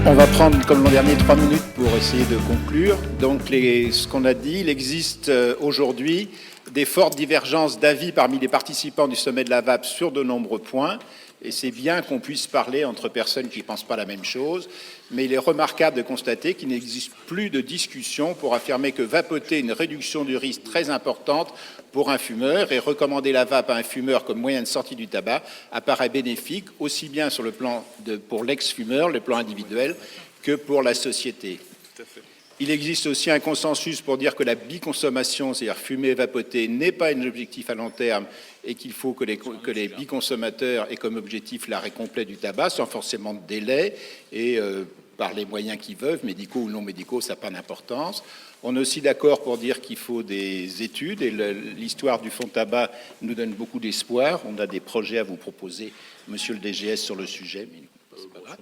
On va prendre, comme l'an dernier, 3 minutes pour essayer de conclure. Donc, ce qu'on a dit, il existe aujourd'hui des fortes divergences d'avis parmi les participants du sommet de la VAP sur de nombreux points. Et c'est bien qu'on puisse parler entre personnes qui ne pensent pas la même chose. Mais il est remarquable de constater qu'il n'existe plus de discussion pour affirmer que vapoter une réduction du risque très importante pour un fumeur et recommander la vape à un fumeur comme moyen de sortie du tabac apparaît bénéfique aussi bien sur le plan pour l'ex-fumeur, le plan individuel, que pour la société. Il existe aussi un consensus pour dire que la biconsommation, c'est-à-dire fumer et vapoter, n'est pas un objectif à long terme et qu'il faut que les biconsommateurs aient comme objectif l'arrêt complet du tabac sans forcément de délai et par les moyens qu'ils veulent, médicaux ou non médicaux, ça n'a pas d'importance. On est aussi d'accord pour dire qu'il faut des études et l'histoire du fonds tabac nous donne beaucoup d'espoir. On a des projets à vous proposer, monsieur le DGS, sur le sujet, mais c'est pas grave.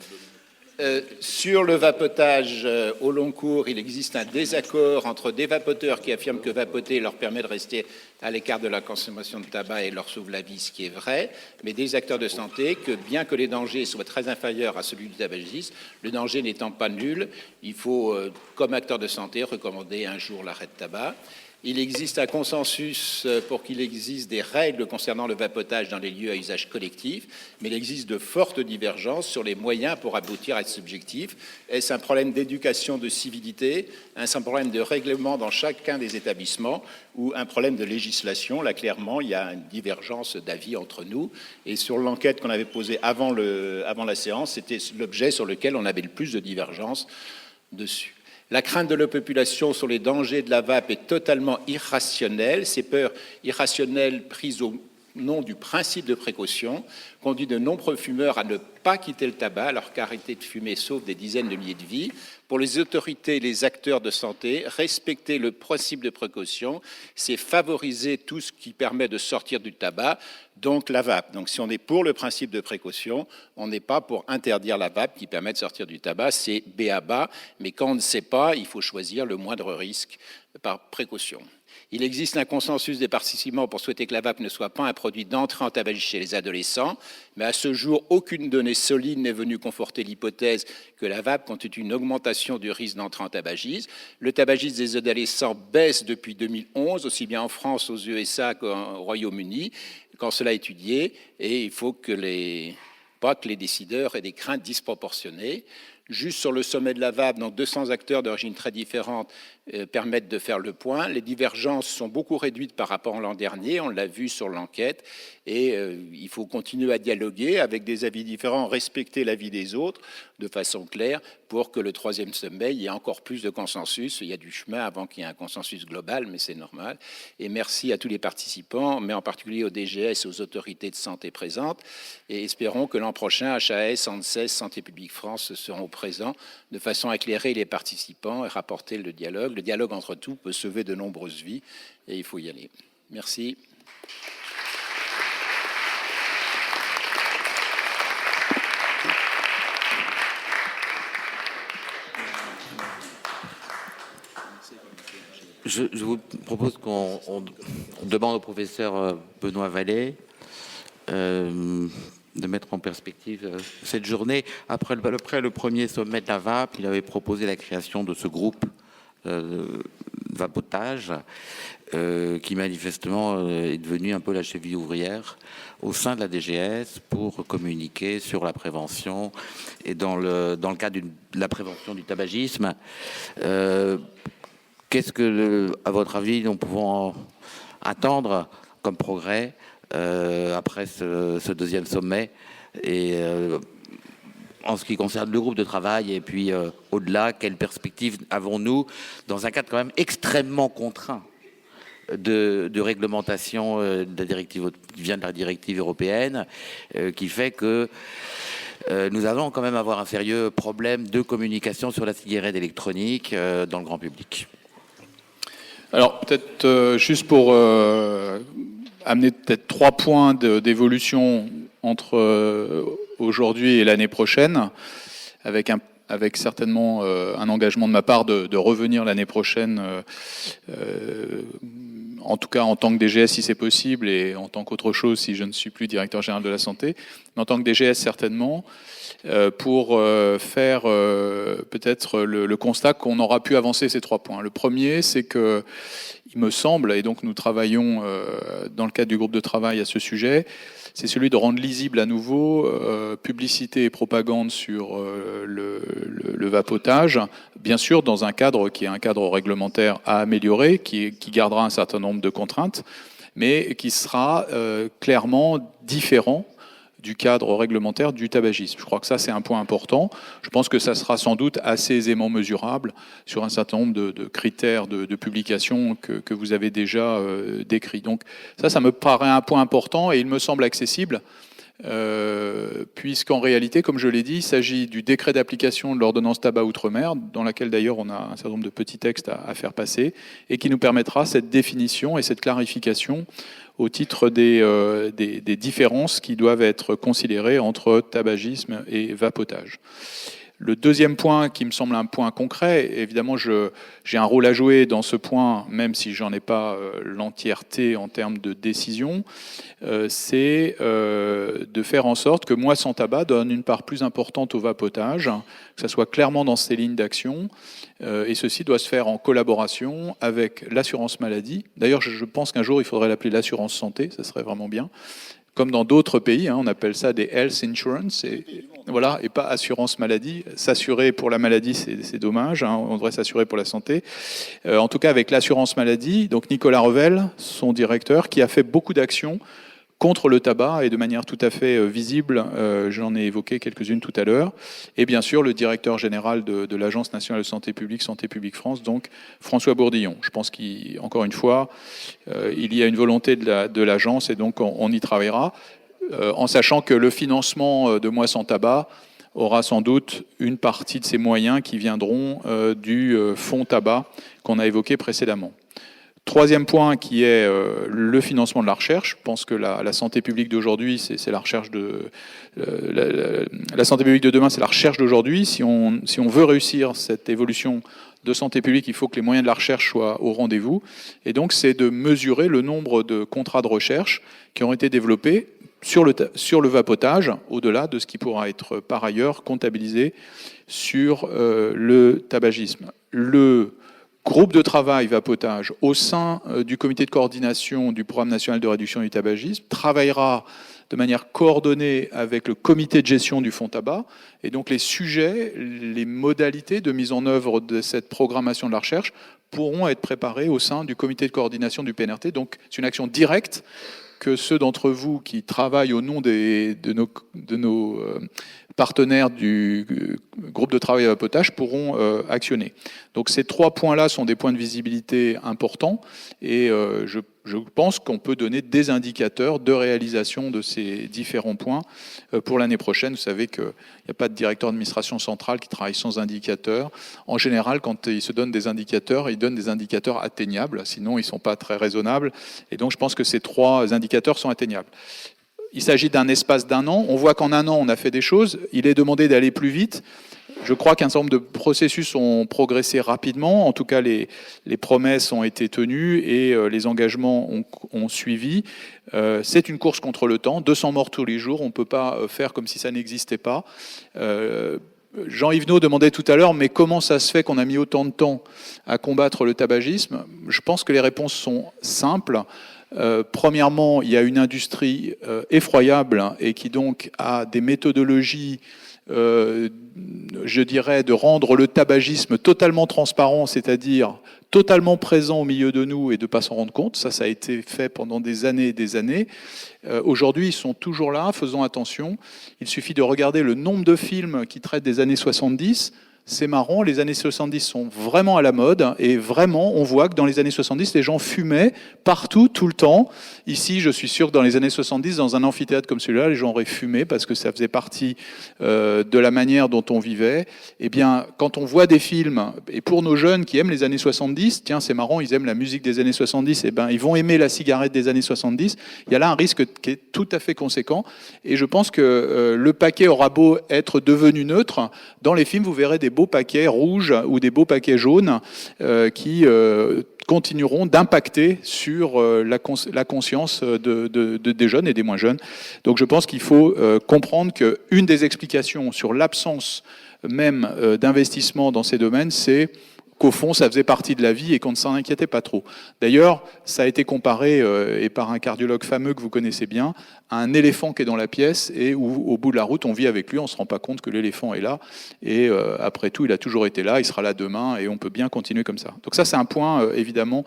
Sur le vapotage au long cours, il existe un désaccord entre des vapoteurs qui affirment que vapoter leur permet de rester à l'écart de la consommation de tabac et leur sauve la vie, ce qui est vrai, mais des acteurs de santé que, bien que les dangers soient très inférieurs à celui du tabagisme, le danger n'étant pas nul, il faut, comme acteur de santé, recommander un jour l'arrêt de tabac. Il existe un consensus pour qu'il existe des règles concernant le vapotage dans les lieux à usage collectif, mais il existe de fortes divergences sur les moyens pour aboutir à cet objectif. Est-ce un problème d'éducation, de civilité, un problème de règlement dans chacun des établissements ou un problème de législation? Là, clairement, il y a une divergence d'avis entre nous. Et sur l'enquête qu'on avait posée avant la séance, c'était l'objet sur lequel on avait le plus de divergences dessus. La crainte de la population sur les dangers de la vape est totalement irrationnelle. Ces peurs irrationnelles prises au nom du principe de précaution conduit de nombreux fumeurs à ne pas quitter le tabac alors qu'arrêter de fumer sauve des dizaines de milliers de vies. Pour les autorités et les acteurs de santé, respecter le principe de précaution, c'est favoriser tout ce qui permet de sortir du tabac, donc la vape. Donc si on est pour le principe de précaution, on n'est pas pour interdire la vape qui permet de sortir du tabac, c'est b.a.-ba, mais quand on ne sait pas, il faut choisir le moindre risque par précaution. Il existe un consensus des participants pour souhaiter que la vape ne soit pas un produit d'entrée en tabagisme chez les adolescents, mais à ce jour, aucune donnée solide n'est venue conforter l'hypothèse que la vape constitue une augmentation du risque d'entrée en tabagisme. Le tabagisme des adolescents baisse depuis 2011, aussi bien en France, aux USA qu'au Royaume-Uni, quand cela est étudié, et il faut pas que les décideurs aient des craintes disproportionnées. Juste sur le sommet de la vape, donc 200 acteurs d'origine très différentes permettent de faire le point. Les divergences sont beaucoup réduites par rapport à l'an dernier, on l'a vu sur l'enquête, et il faut continuer à dialoguer avec des avis différents, respecter l'avis des autres de façon claire pour que le troisième sommet, il y ait encore plus de consensus. Il y a du chemin avant qu'il y ait un consensus global, mais c'est normal. Et merci à tous les participants, mais en particulier au DGS et aux autorités de santé présentes, et espérons que l'an prochain, HAS, ANSES, Santé publique France seront présents de façon à éclairer les participants et rapporter le dialogue. Le dialogue entre tous peut sauver de nombreuses vies et il faut y aller. Merci. Je vous propose qu'on demande au professeur Benoît Vallée de mettre en perspective cette journée. Après le premier sommet de la VAP, il avait proposé la création de ce groupe de vapotage qui manifestement est devenu un peu la cheville ouvrière au sein de la DGS pour communiquer sur la prévention et dans le cadre de la prévention du tabagisme. Qu'est-ce que, à votre avis, nous pouvons attendre comme progrès après ce deuxième sommet et en ce qui concerne le groupe de travail et puis au-delà, quelles perspectives avons-nous dans un cadre quand même extrêmement contraint de réglementation de la directive, qui vient de la directive européenne, qui fait que nous allons quand même avoir un sérieux problème de communication sur la cigarette électronique dans le grand public. Alors peut-être juste pour amener peut-être 3 points d'évolution entre aujourd'hui et l'année prochaine, avec certainement un engagement de ma part de revenir l'année prochaine en tout cas en tant que DGS si c'est possible, et en tant qu'autre chose si je ne suis plus directeur général de la santé, mais en tant que DGS certainement, pour faire peut-être le constat qu'on aura pu avancer ces 3 points. Le premier, c'est que, il me semble, et donc nous travaillons dans le cadre du groupe de travail à ce sujet, c'est celui de rendre lisible à nouveau publicité et propagande sur le vapotage, bien sûr dans un cadre qui est un cadre réglementaire à améliorer, qui gardera un certain nombre de contraintes, mais qui sera clairement différent du cadre réglementaire du tabagisme. Je crois que ça, c'est un point important. Je pense que ça sera sans doute assez aisément mesurable sur un certain nombre de critères de publication que vous avez déjà décrits. Donc ça me paraît un point important et il me semble accessible, puisqu'en réalité, comme je l'ai dit, il s'agit du décret d'application de l'ordonnance tabac outre-mer, dans laquelle d'ailleurs on a un certain nombre de petits textes à faire passer, et qui nous permettra cette définition et cette clarification au titre des différences qui doivent être considérées entre tabagisme et vapotage. Le deuxième point qui me semble un point concret, évidemment j'ai un rôle à jouer dans ce point, même si j'en ai pas l'entièreté en termes de décision, c'est de faire en sorte que Moi sans tabac donne une part plus importante au vapotage, que ça soit clairement dans ses lignes d'action, et ceci doit se faire en collaboration avec l'assurance maladie. D'ailleurs, je pense qu'un jour il faudrait l'appeler l'assurance santé, ça serait vraiment bien. Comme dans d'autres pays, on appelle ça des health insurance, et pas assurance maladie. S'assurer pour la maladie, c'est dommage, on devrait s'assurer pour la santé. En tout cas, avec l'assurance maladie, donc Nicolas Revel, son directeur, qui a fait beaucoup d'actions contre le tabac et de manière tout à fait visible, j'en ai évoqué quelques-unes tout à l'heure, et bien sûr le directeur général de l'Agence nationale de santé publique France, donc François Bourdillon. Je pense qu'encore une fois, il y a une volonté de l'agence et donc on y travaillera, en sachant que le financement de Moi sans tabac aura sans doute une partie de ces moyens qui viendront du fonds tabac qu'on a évoqué précédemment. Troisième point qui est le financement de la recherche. Je pense que la santé publique d'aujourd'hui, c'est la recherche la santé publique de demain, c'est la recherche d'aujourd'hui. Si on veut réussir cette évolution de santé publique, il faut que les moyens de la recherche soient au rendez-vous. Et donc, c'est de mesurer le nombre de contrats de recherche qui ont été développés sur le vapotage, au-delà de ce qui pourra être par ailleurs comptabilisé sur le tabagisme. Le groupe de travail vapotage au sein du comité de coordination du programme national de réduction du tabagisme travaillera de manière coordonnée avec le comité de gestion du fonds tabac, et donc les sujets, les modalités de mise en œuvre de cette programmation de la recherche pourront être préparés au sein du comité de coordination du PNRT. Donc c'est une action directe que ceux d'entre vous qui travaillent au nom de nos partenaires du groupe de travail à vapotage pourront actionner. Donc ces 3 points-là sont des points de visibilité importants, et je pense qu'on peut donner des indicateurs de réalisation de ces différents points pour l'année prochaine. Vous savez qu'il n'y a pas de directeur d'administration centrale qui travaille sans indicateurs. En général, quand il se donne des indicateurs, il donne des indicateurs atteignables, sinon ils ne sont pas très raisonnables. Et donc je pense que ces 3 indicateurs sont atteignables. Il s'agit d'un espace d'1 an. On voit qu'en 1 an, on a fait des choses. Il est demandé d'aller plus vite. Je crois qu'un certain nombre de processus ont progressé rapidement. En tout cas, les promesses ont été tenues et les engagements ont suivi. C'est une course contre le temps. 200 morts tous les jours. On ne peut pas faire comme si ça n'existait pas. Jean Yvenot demandait tout à l'heure, mais comment ça se fait qu'on a mis autant de temps à combattre le tabagisme ? Je pense que les réponses sont simples. Premièrement, il y a une industrie effroyable et qui donc a des méthodologies, je dirais, de rendre le tabagisme totalement transparent, c'est-à-dire totalement présent au milieu de nous et de ne pas s'en rendre compte. Ça a été fait pendant des années et des années. Aujourd'hui, ils sont toujours là, faisons attention. Il suffit de regarder le nombre de films qui traitent des années 70. C'est marrant, les années 70 sont vraiment à la mode, et vraiment, on voit que dans les années 70, les gens fumaient partout, tout le temps. Ici, je suis sûr que dans les années 70, dans un amphithéâtre comme celui-là, les gens auraient fumé parce que ça faisait partie de la manière dont on vivait. Eh bien, quand on voit des films, et pour nos jeunes qui aiment les années 70, tiens, c'est marrant, ils aiment la musique des années 70, eh bien, ils vont aimer la cigarette des années 70. Il y a là un risque qui est tout à fait conséquent, et je pense que le paquet aura beau être devenu neutre, dans les films, vous verrez des beaux paquets rouges ou des beaux paquets jaunes qui continueront d'impacter sur la conscience des jeunes et des moins jeunes. Donc je pense qu'il faut comprendre qu'une des explications sur l'absence même d'investissement dans ces domaines, c'est qu'au fond, ça faisait partie de la vie et qu'on ne s'en inquiétait pas trop. D'ailleurs, ça a été comparé, et par un cardiologue fameux que vous connaissez bien, à un éléphant qui est dans la pièce et où, au bout de la route, on vit avec lui, on ne se rend pas compte que l'éléphant est là. Et après tout, il a toujours été là, il sera là demain et on peut bien continuer comme ça. Donc ça, c'est un point, évidemment,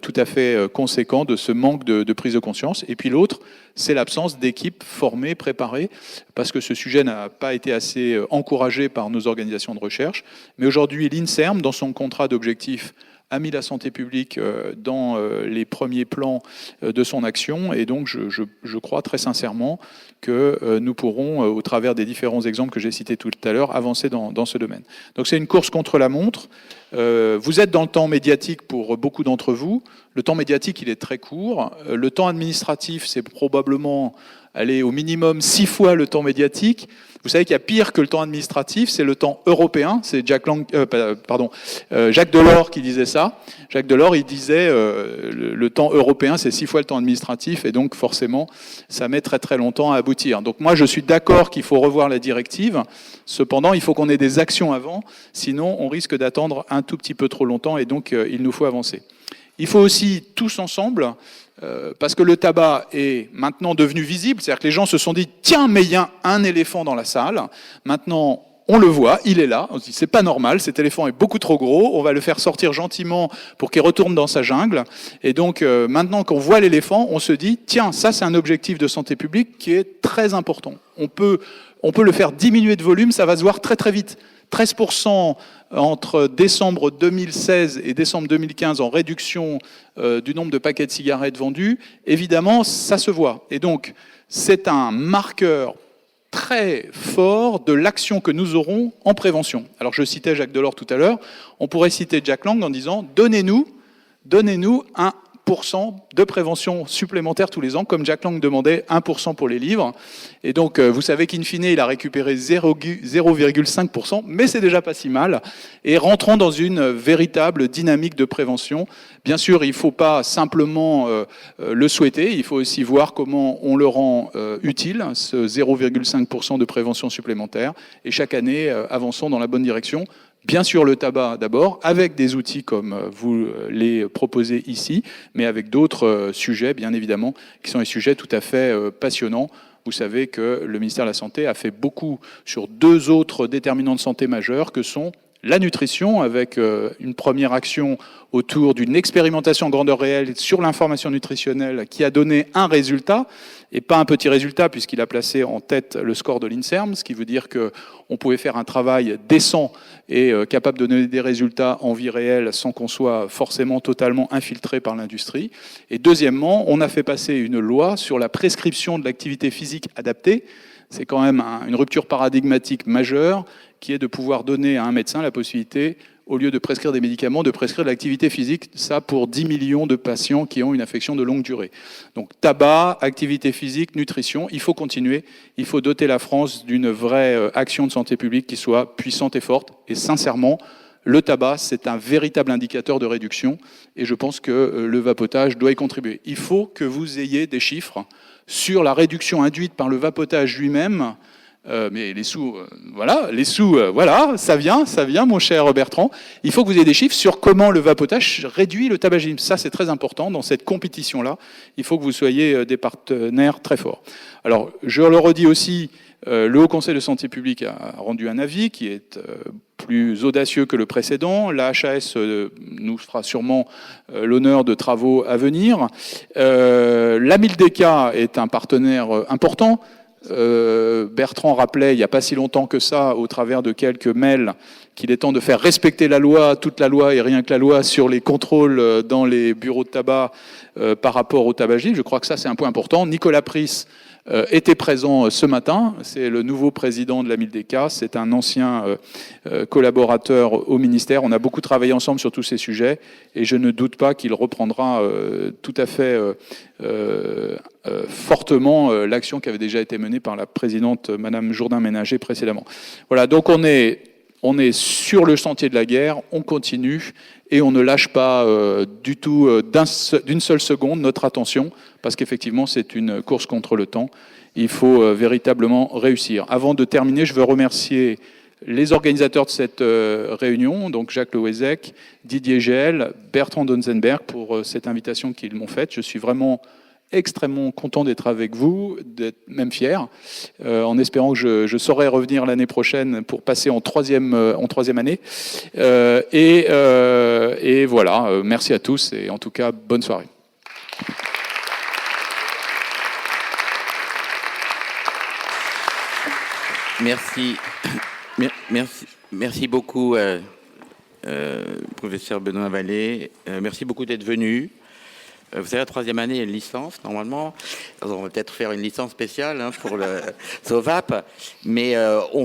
tout à fait conséquent de ce manque de prise de conscience. Et puis l'autre, c'est l'absence d'équipes formées, préparées, parce que ce sujet n'a pas été assez encouragé par nos organisations de recherche. Mais aujourd'hui, l'INSERM, dans son contrat d'objectifs, a mis la santé publique dans les premiers plans de son action. Et donc, je crois très sincèrement que nous pourrons, au travers des différents exemples que j'ai cités tout à l'heure, avancer dans ce domaine. Donc, c'est une course contre la montre. Vous êtes dans le temps médiatique pour beaucoup d'entre vous. Le temps médiatique, il est très court. Le temps administratif, c'est probablement aller au minimum 6 fois le temps médiatique. Vous savez qu'il y a pire que le temps administratif, c'est le temps européen. C'est Jacques Delors qui disait ça. Jacques Delors, il disait le temps européen, c'est 6 fois le temps administratif, et donc forcément, ça met très très longtemps à aboutir. Donc moi, je suis d'accord qu'il faut revoir la directive. Cependant, il faut qu'on ait des actions avant, sinon on risque d'attendre un tout petit peu trop longtemps, et donc il nous faut avancer. Il faut aussi, tous ensemble, parce que le tabac est maintenant devenu visible, c'est-à-dire que les gens se sont dit « Tiens, mais il y a un éléphant dans la salle ». Maintenant, on le voit, il est là. On se dit « C'est pas normal, cet éléphant est beaucoup trop gros, on va le faire sortir gentiment pour qu'il retourne dans sa jungle ». Et donc, maintenant qu'on voit l'éléphant, on se dit « Tiens, ça c'est un objectif de santé publique qui est très important. On peut le faire diminuer de volume, ça va se voir très très vite ». 13% entre décembre 2016 et décembre 2015 en réduction du nombre de paquets de cigarettes vendus, évidemment, ça se voit. Et donc, c'est un marqueur très fort de l'action que nous aurons en prévention. Alors, je citais Jacques Delors tout à l'heure, on pourrait citer Jack Lang en disant « Donnez-nous 1% de prévention supplémentaire tous les ans, comme Jack Lang demandait 1% pour les livres. Et donc, vous savez qu'in fine, il a récupéré 0,5%, mais c'est déjà pas si mal. Et rentrons dans une véritable dynamique de prévention. Bien sûr, il ne faut pas simplement le souhaiter, il faut aussi voir comment on le rend utile, ce 0,5% de prévention supplémentaire. Et chaque année, avançons dans la bonne direction. Bien sûr, le tabac d'abord, avec des outils comme vous les proposez ici, mais avec d'autres sujets, bien évidemment, qui sont des sujets tout à fait passionnants. Vous savez que le ministère de la Santé a fait beaucoup sur 2 autres déterminants de santé majeurs, que sont la nutrition, avec une première action autour d'une expérimentation grandeur réelle sur l'information nutritionnelle qui a donné un résultat, et pas un petit résultat, puisqu'il a placé en tête le score de l'INSERM, ce qui veut dire qu'on pouvait faire un travail décent et capable de donner des résultats en vie réelle sans qu'on soit forcément totalement infiltré par l'industrie. Et deuxièmement, on a fait passer une loi sur la prescription de l'activité physique adaptée. C'est quand même une rupture paradigmatique majeure, qui est de pouvoir donner à un médecin la possibilité, au lieu de prescrire des médicaments, de prescrire de l'activité physique, ça pour 10 millions de patients qui ont une affection de longue durée. Donc tabac, activité physique, nutrition, il faut continuer, il faut doter la France d'une vraie action de santé publique qui soit puissante et forte. Et sincèrement, le tabac, c'est un véritable indicateur de réduction, et je pense que le vapotage doit y contribuer. Il faut que vous ayez des chiffres sur la réduction induite par le vapotage lui-même. Mais les sous, voilà, ça vient, mon cher Bertrand. Il faut que vous ayez des chiffres sur comment le vapotage réduit le tabagisme. Ça, c'est très important dans cette compétition-là. Il faut que vous soyez des partenaires très forts. Alors, je le redis aussi, le Haut Conseil de santé publique a rendu un avis qui est plus audacieux que le précédent. La HAS nous fera sûrement l'honneur de travaux à venir. L'AMILDECA est un partenaire important. Bertrand rappelait il n'y a pas si longtemps que ça, au travers de quelques mails, qu'il est temps de faire respecter la loi, toute la loi et rien que la loi, sur les contrôles dans les bureaux de tabac par rapport au tabagisme. Je crois que ça, c'est un point important. Nicolas Pris était présent ce matin. C'est le nouveau président de l'AMILDECA. C'est un ancien collaborateur au ministère. On a beaucoup travaillé ensemble sur tous ces sujets et je ne doute pas qu'il reprendra tout à fait fortement l'action qui avait déjà été menée par la présidente Madame Jourdain-Ménager précédemment. Voilà, donc on est On est sur le sentier de la guerre, on continue et on ne lâche pas du tout d'une seule seconde notre attention, parce qu'effectivement c'est une course contre le temps. Il faut véritablement réussir. Avant de terminer, je veux remercier les organisateurs de cette réunion, donc Jacques Lewezek, Didier Gell, Bertrand Donzenberg, pour cette invitation qu'ils m'ont faite. Je suis vraiment extrêmement content d'être avec vous, d'être même fier, en espérant que je saurai revenir l'année prochaine pour passer en troisième année. Et voilà, merci à tous et en tout cas, bonne soirée. Merci beaucoup, professeur Benoît Vallée. Merci beaucoup d'être venu. Vous savez, la troisième année, il y a une licence, normalement. On va peut-être faire une licence spéciale pour le SOVAP. Mais on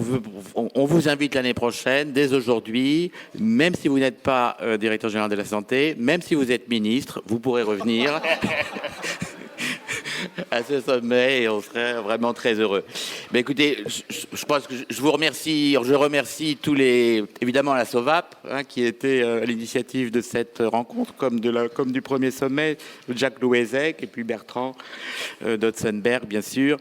vous invite l'année prochaine, dès aujourd'hui, même si vous n'êtes pas directeur général de la santé, même si vous êtes ministre, vous pourrez revenir à ce sommet et on serait vraiment très heureux. Mais écoutez, je pense que je remercie tous évidemment la SOVAP, qui était à l'initiative de cette rencontre, comme du premier sommet, Jacques Lewezek et puis Bertrand Donzenberg, bien sûr.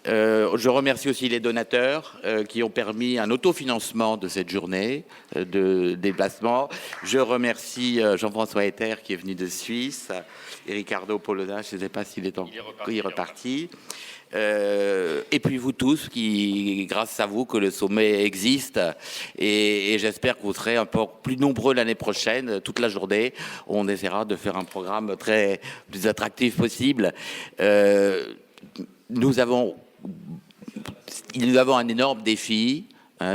Je remercie aussi les donateurs qui ont permis un autofinancement de cette journée de déplacement. Je remercie Jean-François Ether qui est venu de Suisse, et Ricardo Polona, je ne sais pas s'il est reparti. Et puis vous tous, grâce à vous que le sommet existe, et j'espère que vous serez un peu plus nombreux l'année prochaine, toute la journée. On essaiera de faire un programme plus attractif possible. Nous avons un énorme défi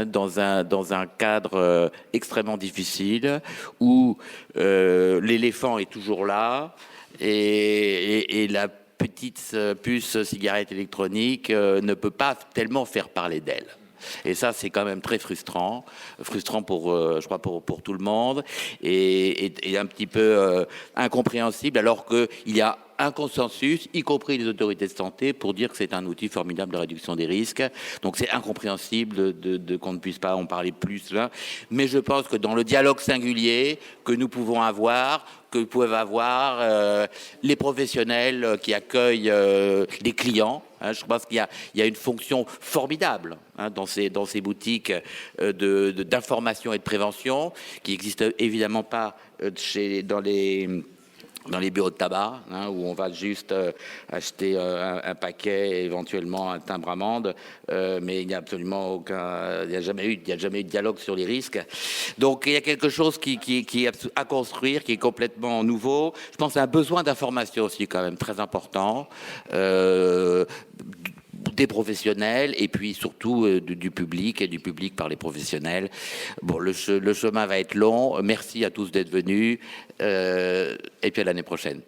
dans un cadre extrêmement difficile où l'éléphant est toujours là et la petite puce cigarette électronique ne peut pas tellement faire parler d'elle. Et ça, c'est quand même très frustrant pour, je crois, pour tout le monde, et un petit peu incompréhensible, alors qu'il y a un consensus, y compris les autorités de santé, pour dire que c'est un outil formidable de réduction des risques. Donc c'est incompréhensible qu'on ne puisse pas en parler plus là. Mais je pense que dans le dialogue singulier que nous pouvons avoir, que peuvent avoir les professionnels qui accueillent les clients, je pense qu'il y a une fonction formidable dans ces boutiques d'information et de prévention, qui n'existent évidemment pas dans les bureaux de tabac, où on va juste acheter un paquet, éventuellement un timbre-amende, mais il n'y a absolument il n'y a jamais eu de dialogue sur les risques. Donc il y a quelque chose qui est à construire, qui est complètement nouveau. Je pense à un besoin d'information aussi quand même très important, des professionnels et puis surtout du public, et du public par les professionnels. Bon, le chemin va être long. Merci à tous d'être venus et puis à l'année prochaine.